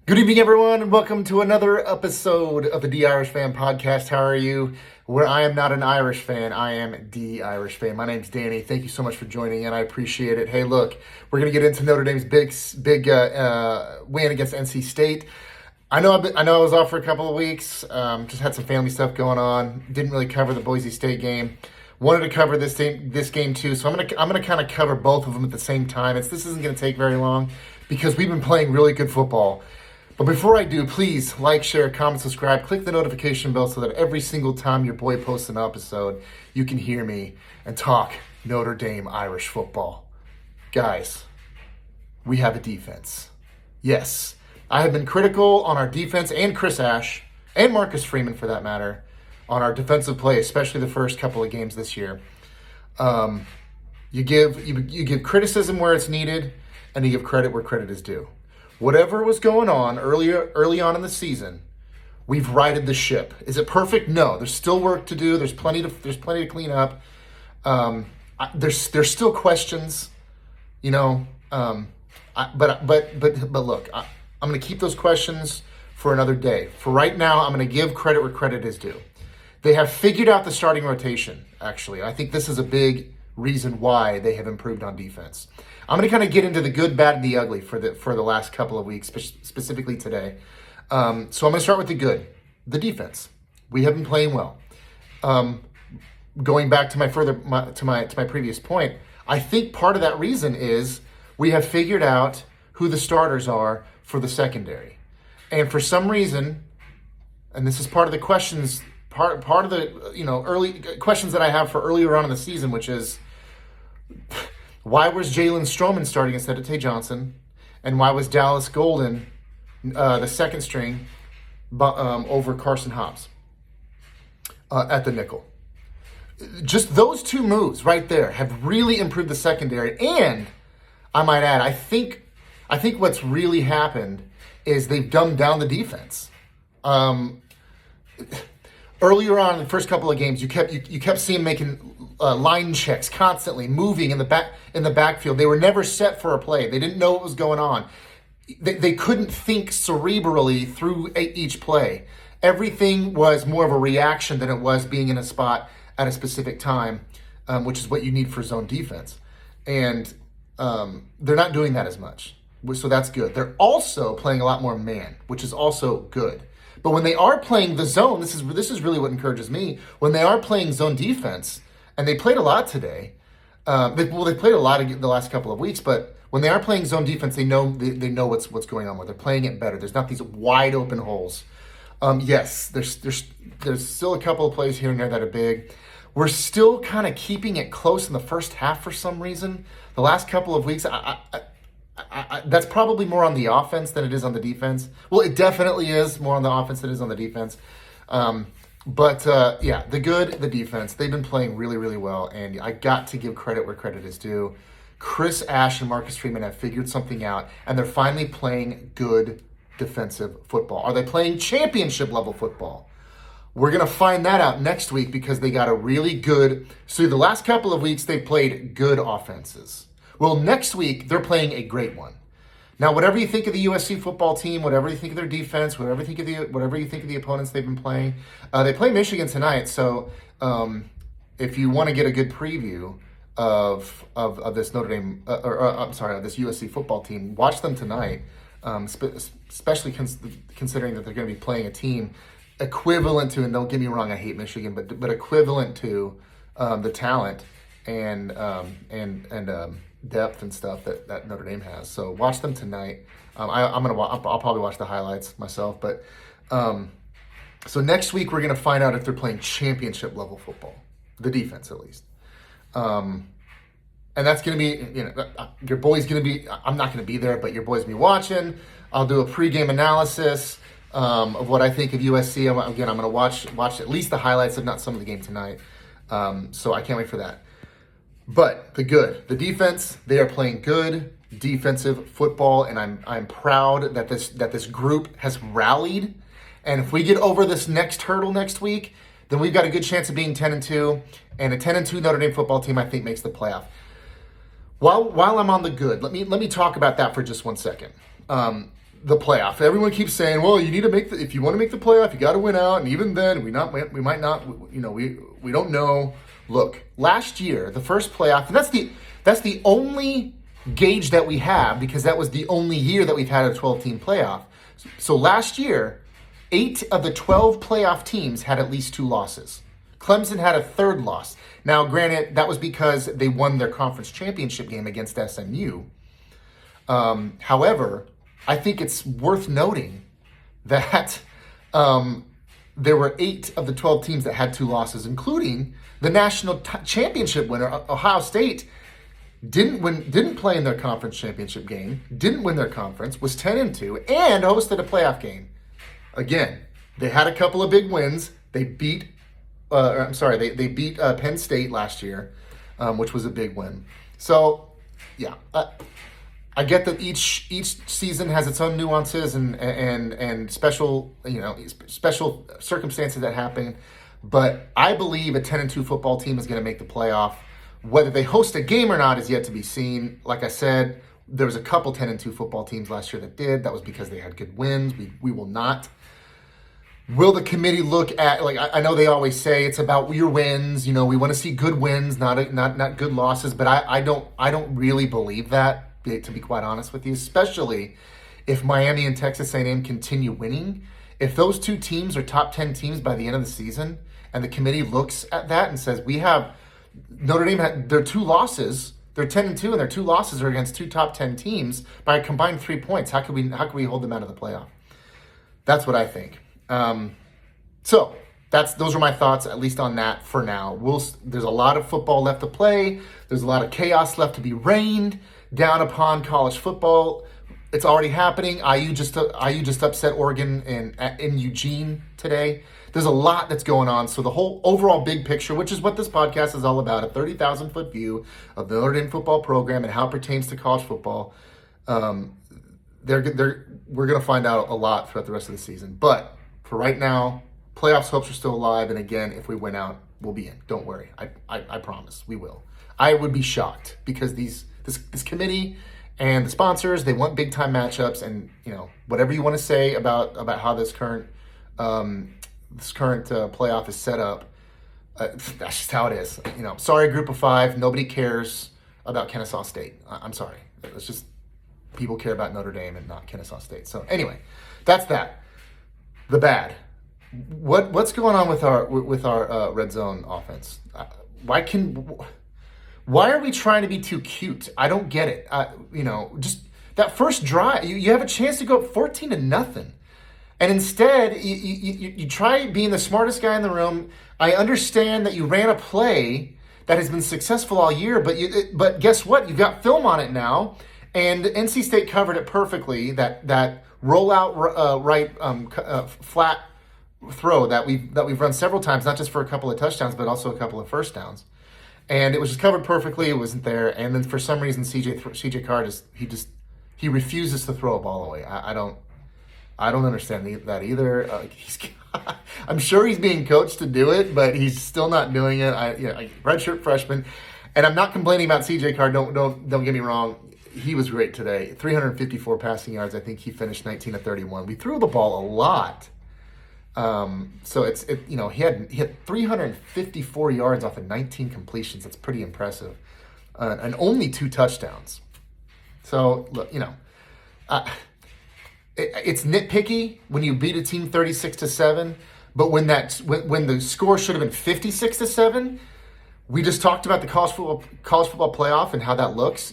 Good evening, everyone, and welcome to another episode of the The Irish Fan Podcast. How are you? Where I am not an Irish fan, I am the Irish fan. My name's Danny. Thank you so much for joining in. I appreciate it. Hey, look, we're going to get into Notre Dame's big win against NC State. I know I was off for a couple of weeks. Just had some family stuff going on. Didn't really cover the Boise State game. Wanted to cover this game too, so I'm gonna kind of cover both of them at the same time. This isn't gonna take very long because we've been playing really good football. But before I do, please like, share, comment, subscribe, click the notification bell so that every single time your boy posts an episode, you can hear me and talk Notre Dame Irish football. Guys, we have a defense. Yes, I have been critical on our defense and Chris Ash and Marcus Freeman for that matter on our defensive play, especially the first couple of games this year. You give criticism where it's needed, and you give credit where credit is due. Whatever was going on early on in the season, we've righted the ship. Is it perfect? No. There's still work to do. There's plenty to clean up. There's still questions, you know. But look, I'm going to keep those questions for another day. For right now, I'm going to give credit where credit is due. They have figured out the starting rotation. Actually, I think this is a big reason why they have improved on defense. I'm going to kind of get into the good, bad, and the ugly for the last couple of weeks, specifically today. So I'm going to start with the good, the defense. We have been playing well. Going back to my previous point, I think part of that reason is we have figured out who the starters are for the secondary, and for some reason, and this is part of the questions, part of the early questions that I have for earlier on in the season, which is, why was Jalen Stroman starting instead of Tay Johnson? And why was Dallas Golden the second string over Carson Hobbs at the nickel? Just those two moves right there have really improved the secondary. And I might add, I think what's really happened is they've dumbed down the defense. Earlier on in the first couple of games, you kept seeing making line checks constantly, moving in the backfield. They were never set for a play. They didn't know what was going on. They couldn't think cerebrally through each play. Everything was more of a reaction than it was being in a spot at a specific time, which is what you need for zone defense. And they're not doing that as much, so that's good. They're also playing a lot more man, which is also good. But when they are playing the zone, this is really what encourages me. When they are playing zone defense, and they played a lot today. They played a lot the last couple of weeks, but when they are playing zone defense, they know what's going on. Where they're playing it better. There's not these wide open holes. Yes, there's still a couple of plays here and there that are big. We're still kind of keeping it close in the first half for some reason. The last couple of weeks, that's probably more on the offense than it is on the defense. Well, it definitely is more on the offense than it is on the defense. But the good, the defense, they've been playing really, really well. And I got to give credit where credit is due. Chris Ash and Marcus Freeman have figured something out, and they're finally playing good defensive football. Are they playing championship level football? We're going to find that out next week because they got a really good... So the last couple of weeks, they played good offenses. Well, next week, they're playing a great one. Now, whatever you think of the USC football team, whatever you think of their defense, whatever you think of the opponents they've been playing, they play Michigan tonight. So, if you want to get a good preview of this Notre Dame, of this USC football team, watch them tonight. Especially considering that they're going to be playing a team equivalent to, and don't get me wrong, I hate Michigan, but equivalent to the talent and depth and stuff that Notre Dame has. So watch them tonight. I'll probably watch the highlights myself. But so next week we're gonna find out if they're playing championship level football, the defense at least. And that's gonna be, your boy's gonna be. I'm not gonna be there, but your boy's gonna be watching. I'll do a pregame analysis of what I think of USC. I'm gonna watch at least the highlights, if not some of the game tonight. So I can't wait for that. But the defense, they are playing good defensive football, and I'm proud that this group has rallied. And if we get over this next hurdle next week, then we've got a good chance of being 10-2, and a 10-2 Notre Dame football team I think makes the playoff. While I'm on the good, let me talk about that for just 1 second. the playoff. Everyone keeps saying, well, you need to if you want to make the playoff, you got to win out. And even then, we might not, we don't know. Look, last year, the first playoff, and that's the only gauge that we have, because that was the only year that we've had a 12-team playoff. So last year, 8 of the 12 playoff teams had at least 2 losses. Clemson had a third loss. Now, granted, that was because they won their conference championship game against SMU. However, I think it's worth noting that there were 8 of the 12 teams that had 2 losses, including the national championship winner, Ohio State. Didn't play in their conference championship game, didn't win their conference, was 10-2, and hosted a playoff game. Again, they had a couple of big wins. They beat, they beat Penn State last year, which was a big win. So, yeah, I get that each season has its own nuances and special special circumstances that happen, but I believe a 10-2 football team is going to make the playoff. Whether they host a game or not is yet to be seen. Like I said, there was a couple 10-2 football teams last year that did. That was because they had good wins. We will not. Will the committee look at, like, I know they always say it's about your wins. We want to see good wins, not good losses. But I don't really believe that, to be quite honest with you. Especially if Miami and Texas A&M continue winning. If those 2 teams are top 10 teams by the end of the season, and the committee looks at that and says, we have Notre Dame had their 2 losses. They're 10-2, and their 2 losses are against 2 top 10 teams by a combined 3 points. How could we hold them out of the playoff? That's what I think. So those are my thoughts, at least on that for now. There's a lot of football left to play. There's a lot of chaos left to be rained down upon college football. It's already happening. IU just upset Oregon in Eugene today. There's a lot that's going on. So the whole overall big picture, which is what this podcast is all about, a 30,000-foot view of the Notre Dame football program and how it pertains to college football, we're going to find out a lot throughout the rest of the season. But for right now, playoffs hopes are still alive. And again, if we win out, we'll be in. Don't worry. I promise we will. I would be shocked because this committee and the sponsors, they want big time matchups, and whatever you want to say about how this current playoff is set up, that's just how it is. Sorry, Group of 5, nobody cares about Kennesaw State. I'm sorry. It's just people care about Notre Dame and not Kennesaw State. So anyway, that's that. The bad. What's going on with our red zone offense? Why are we trying to be too cute? I don't get it. Just that first drive, you have a chance to go up 14-0. And instead, you try being the smartest guy in the room. I understand that you ran a play that has been successful all year, but guess what? You've got film on it now, and NC State covered it perfectly. That rollout flat throw that we've run several times, not just for a couple of touchdowns, but also a couple of first downs. And it was just covered perfectly. It wasn't there. And then for some reason, CJ Carr he refuses to throw a ball away. I don't understand that either. I'm sure he's being coached to do it, but he's still not doing it. Redshirt freshman, and I'm not complaining about CJ Carr. Don't get me wrong. He was great today. 354 passing yards. I think he finished 19 of 31. We threw the ball a lot. So he had 354 yards off of 19 completions. That's pretty impressive, and only 2 touchdowns. So look, it's nitpicky when you beat a team 36-7, but when the score should have been 56-7, we just talked about the college football playoff and how that looks.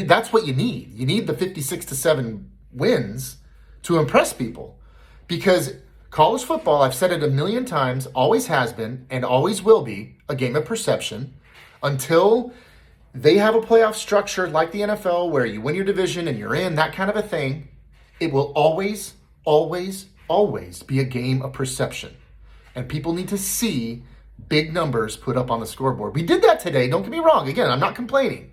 That's what you need. You need the 56-7 wins to impress people, because college football, I've said it a million times, always has been and always will be a game of perception until they have a playoff structure like the NFL where you win your division and you're in, that kind of a thing. It will always, always, always be a game of perception. And people need to see big numbers put up on the scoreboard. We did that today. Don't get me wrong. Again, I'm not complaining.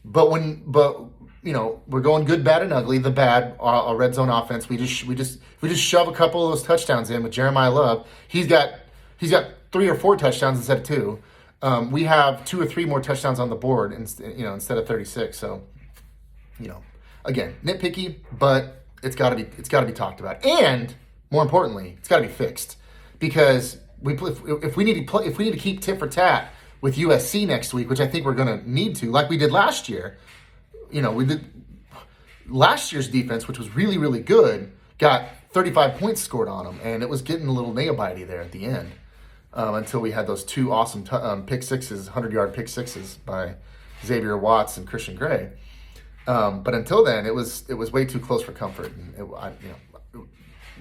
But we're going good, bad, and ugly. The bad, our red zone offense. We just shove a couple of those touchdowns in with Jeremiah Love. He's got 3 or 4 touchdowns instead of 2. We have 2 or 3 more touchdowns on the board, instead of 36. So, again, nitpicky, but it's got to be talked about, and more importantly, it's got to be fixed, because if we need to keep tit for tat with USC next week, which I think we're going to need to, like we did last year. We did last year's defense, which was really, really good, got 35 points scored on them, and it was getting a little nail-bitey there at the end, until we had those two awesome pick sixes, 100-yard pick sixes by Xavier Watts and Christian Gray. But until then, it was way too close for comfort, and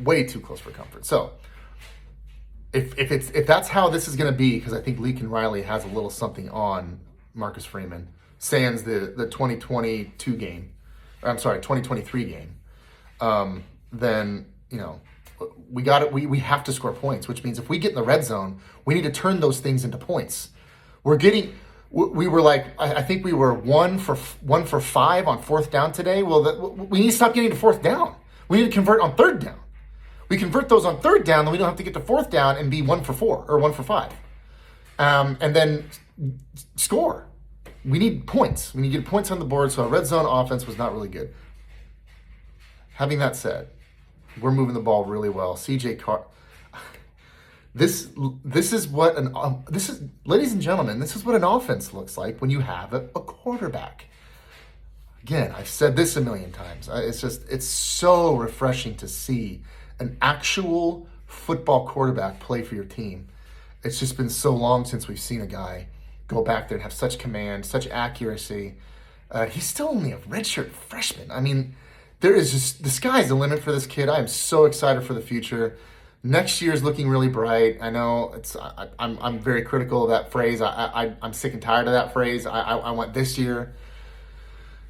way too close for comfort. So if that's how this is going to be, because I think Lincoln Riley has a little something on Marcus Freeman, sans the 2022 game, or I'm sorry, 2023 game, then we have to score points, which means if we get in the red zone, we need to turn those things into points. We were like, I think we were 1 for 5 on fourth down today. Well, we need to stop getting to fourth down. We need to convert on third down. We convert those on third down, then we don't have to get to fourth down and be 1 for 4 or 1 for 5, and then score. We need points. We need to get points on the board. So our red zone offense was not really good. Having that said, we're moving the ball really well. CJ Carr. This is ladies and gentlemen, this is what an offense looks like when you have a quarterback. Again, I've said this a million times. It's so refreshing to see an actual football quarterback play for your team. It's just been so long since we've seen a guy go back there and have such command, such accuracy. He's still only a redshirt freshman. I mean, the sky's the limit for this kid. I am so excited for the future. Next year is looking really bright. I know I'm very critical of that phrase. I'm sick and tired of that phrase. I want this year.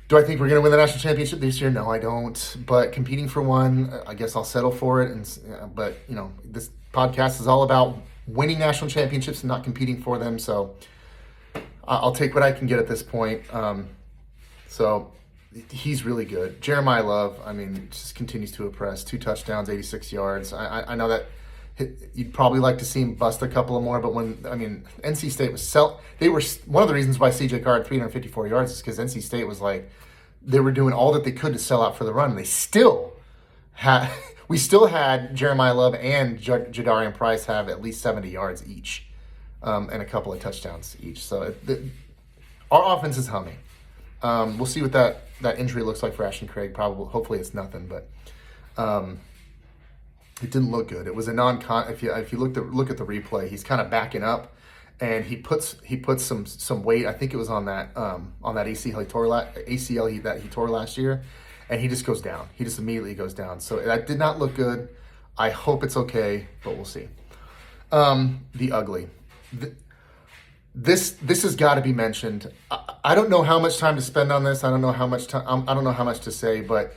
Do I think we're going to win the national championship this year? No, I don't. But competing for one, I guess I'll settle for it. But this podcast is all about winning national championships and not competing for them. So I'll take what I can get at this point. So he's really good. Jeremiah Love, just continues to impress. 2 touchdowns, 86 yards. I know that you'd probably like to see him bust a couple of more, but NC State was they were one of the reasons why CJ Carr had 354 yards is because NC State was like, they were doing all that they could to sell out for the run. And we still had Jeremiah Love and Jadarian Price have at least 70 yards each, and a couple of touchdowns each. So our offense is humming. We'll see what that injury looks like for Ashton Craig. Hopefully it's nothing, but it didn't look good. It was a non-con. If you look at the replay, he's kind of backing up, and he puts some weight. I think it was on that ACL that he tore last year, and he just goes down. He just immediately goes down. So that did not look good. I hope it's okay, but we'll see. The ugly. This has got to be mentioned. I don't know how much time to spend on this. I don't know how much time. I don't know how much to say, but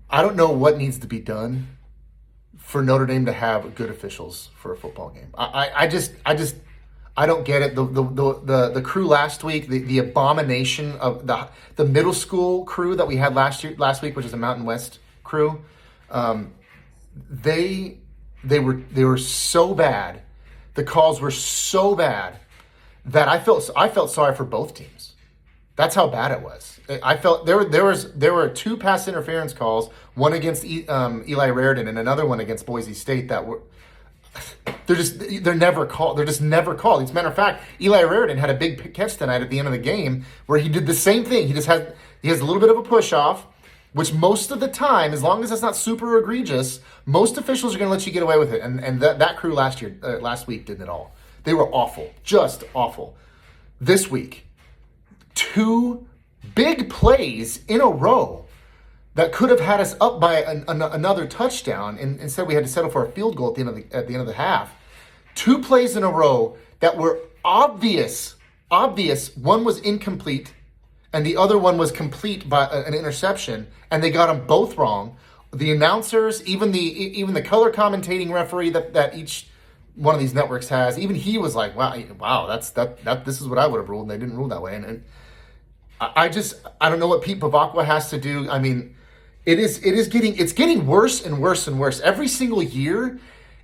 I don't know what needs to be done for Notre Dame to have good officials for a football game. I don't get it. The crew last week, the abomination of the middle school crew that we had last week, which is a Mountain West crew. They were so bad. The calls were so bad that I felt sorry for both teams. That's how bad it was. I felt there were 2 pass interference calls, one against Eli Raridan and another one against Boise State that were they're never called. They're just never called. As a matter of fact, Eli Raridan had a big catch tonight at the end of the game where he did the same thing. He has a little bit of a push off, which most of the time, as long as it's not super egregious, most officials are going to let you get away with it. And that crew last week didn't at all. They were awful, just awful. This week, 2 big plays in a row that could have had us up by another touchdown, and instead we had to settle for a field goal at the end of the half. 2 plays in a row that were obvious. One was incomplete, and the other one was complete by an interception, and they got them both wrong. The announcers, even the color commentating referee that each one of these networks has, even he was like, wow, this is what I would have ruled, and they didn't rule that way. And I don't know what Pete Bavacqua has to do. It's getting worse and worse and worse every single year.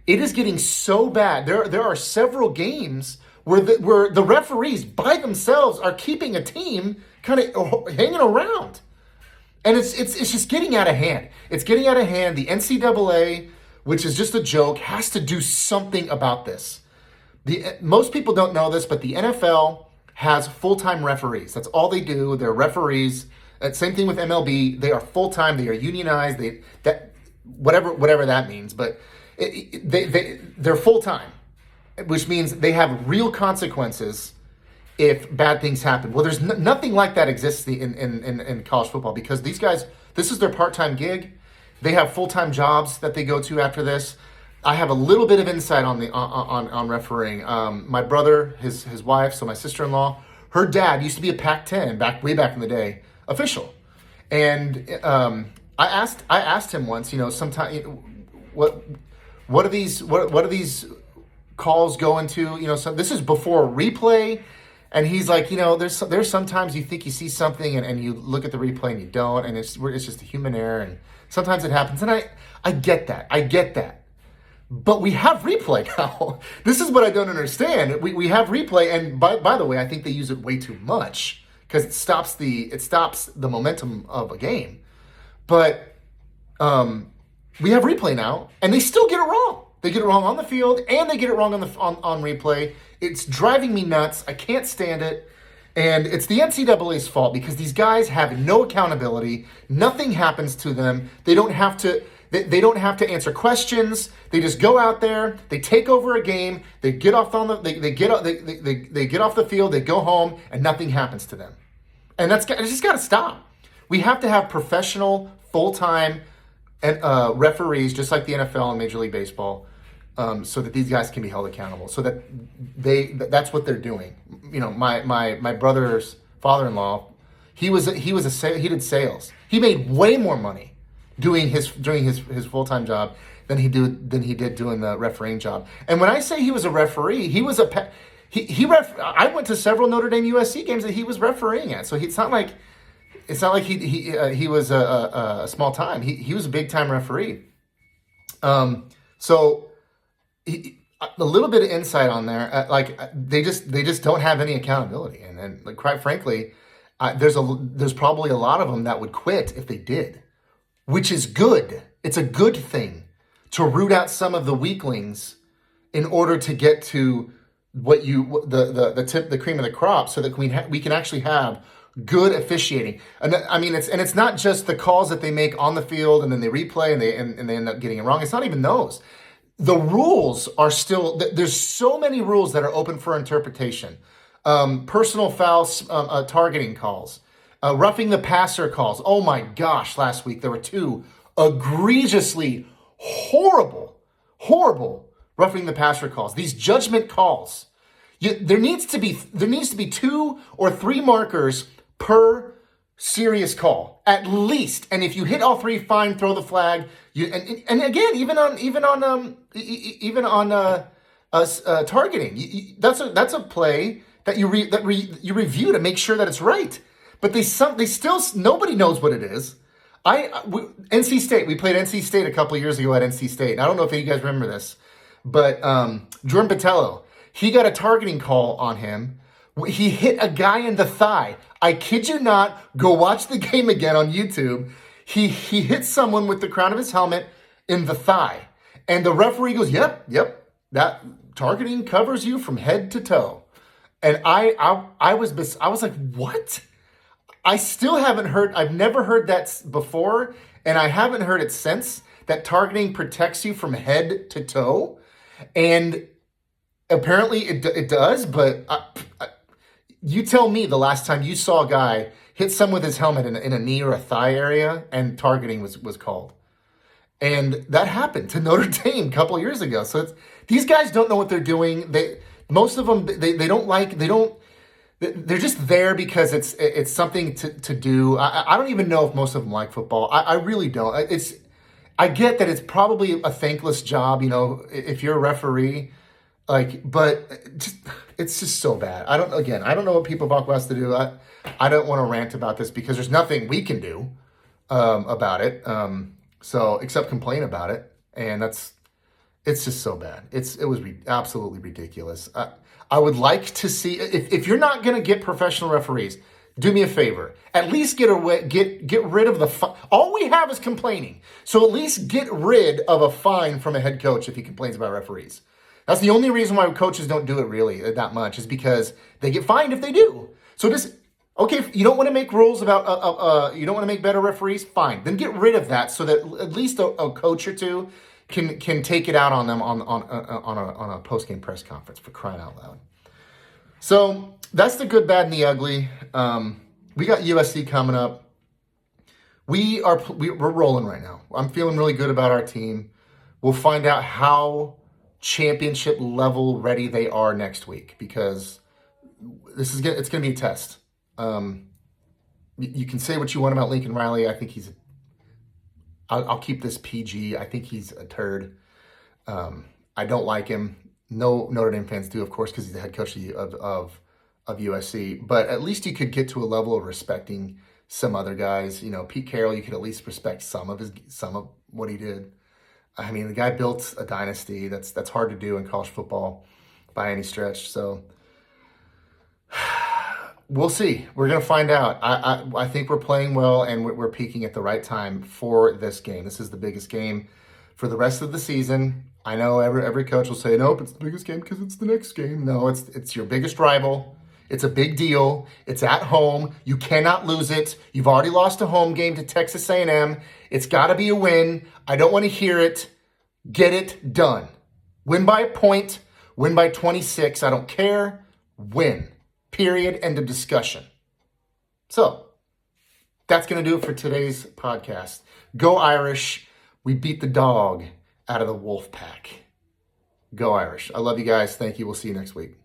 It is getting so bad. There are several games where the referees by themselves are keeping a team kind of hanging around. And it's just getting out of hand. It's getting out of hand. The NCAA, which is just a joke, has to do something about this. Most people don't know this, but the NFL has full-time referees. That's all they do. They're referees. Same thing with MLB. They are full-time. They are unionized. Whatever that means, but they're full-time, which means they have real consequences if bad things happen. Well, there's nothing like that exists in college football, because these guys, this is their part-time gig. They have full-time jobs that they go to after this. I have a little bit of insight on refereeing. My brother, his wife, so my sister-in-law, her dad used to be a Pac-10 way back in the day official, and I asked him once, sometime what are these calls going to? So this is before replay. And he's like, there's sometimes you think you see something and you look at the replay and you don't, and it's just a human error, and sometimes it happens. And I get that. But we have replay now. This is what I don't understand. We have replay, and by the way, I think they use it way too much, because it stops the momentum of a game. But we have replay now, and they still get it wrong. They get it wrong on the field, and they get it wrong on replay. It's driving me nuts. I can't stand it. And it's the NCAA's fault, because these guys have no accountability. Nothing happens to them. They don't have to answer questions. They just go out there, they take over a game, they get off they get off the field, they go home, and nothing happens to them. And it's just got to stop. We have to have professional, full-time referees, just like the NFL and Major League Baseball, so that these guys can be held accountable, so that that's what they're doing. My brother's father-in-law, he did sales. He made way more money doing his full-time job than he did doing the refereeing job. And when I say he was a referee, I went to several Notre Dame USC games that he was refereeing at. So it's not like he was a small time. He was a big time referee. So a little bit of insight on there. They just don't have any accountability, and like, quite frankly, there's probably a lot of them that would quit if they did, which is good. It's a good thing to root out some of the weaklings in order to get to the cream of the crop, so that we can actually have good officiating. And I mean, it's not just the calls that they make on the field and then they replay and they end up getting it wrong. It's not even those. The rules are still, there's so many rules that are open for interpretation. Personal fouls, targeting calls, roughing the passer calls. Oh my gosh, last week there were 2 egregiously horrible roughing the passer calls. These judgment calls. There needs to be 2 or 3 markers per serious call, at least. And if you hit all 3, fine, throw the flag. And again, even on targeting, that's a play that you review to make sure that it's right. But they still, nobody knows what it is. NC State, we played NC State a couple years ago at NC State. And I don't know if any of you guys remember this, but Jordan Patello, he got a targeting call on him. He hit a guy in the thigh. I kid you not. Go watch the game again on YouTube. He hit someone with the crown of his helmet in the thigh. And the referee goes, yep, that targeting covers you from head to toe. And I was like, what? I still haven't heard, I've never heard that before, and I haven't heard it since, that targeting protects you from head to toe. And apparently it does, but you tell me the last time you saw a guy hit someone with his helmet in a knee or a thigh area and targeting was called. And that happened to Notre Dame a couple of years ago. So these guys don't know what they're doing. Most of them, they're just there because it's something to do. I don't even know if most of them like football. I really don't. I get that it's probably a thankless job, if you're a referee, but it's just so bad. I don't know what people talk about to do. I don't want to rant about this because there's nothing we can do about it. So except complain about it, and it's just so bad. It was absolutely ridiculous. I would like to see, if you're not going to get professional referees, do me a favor. At least get rid of the all we have is complaining. So at least get rid of a fine from a head coach if he complains about referees. That's the only reason why coaches don't do it really that much, is because they get fined if they do. So just, okay, you don't want to make rules about, you don't want to make better referees? Fine. Then get rid of that so that at least a coach or two can take it out on them on a post-game press conference, for crying out loud. So that's the good, bad, and the ugly. We got USC coming up. We're rolling right now. I'm feeling really good about our team. We'll find out how championship level ready they are next week, because it's going to be a test. You can say what you want about Lincoln Riley. I think I'll keep this PG. I think he's a turd. I don't like him. No Notre Dame fans do, of course, because he's the head coach of USC. But at least you could get to a level of respecting some other guys. You know, Pete Carroll, you could at least respect some of what he did. I mean, the guy built a dynasty. That's hard to do in college football by any stretch. So we'll see. We're going to find out. I think we're playing well, and we're peaking at the right time for this game. This is the biggest game for the rest of the season. I know every coach will say, nope, it's the biggest game because it's the next game. No, it's your biggest rival. It's a big deal. It's at home. You cannot lose it. You've already lost a home game to Texas A&M. It's got to be a win. I don't want to hear it. Get it done. Win by a point. Win by 26. I don't care. Win. Period. End of discussion. So that's going to do it for today's podcast. Go Irish. We beat the dog out of the Wolfpack. Go Irish. I love you guys. Thank you. We'll see you next week.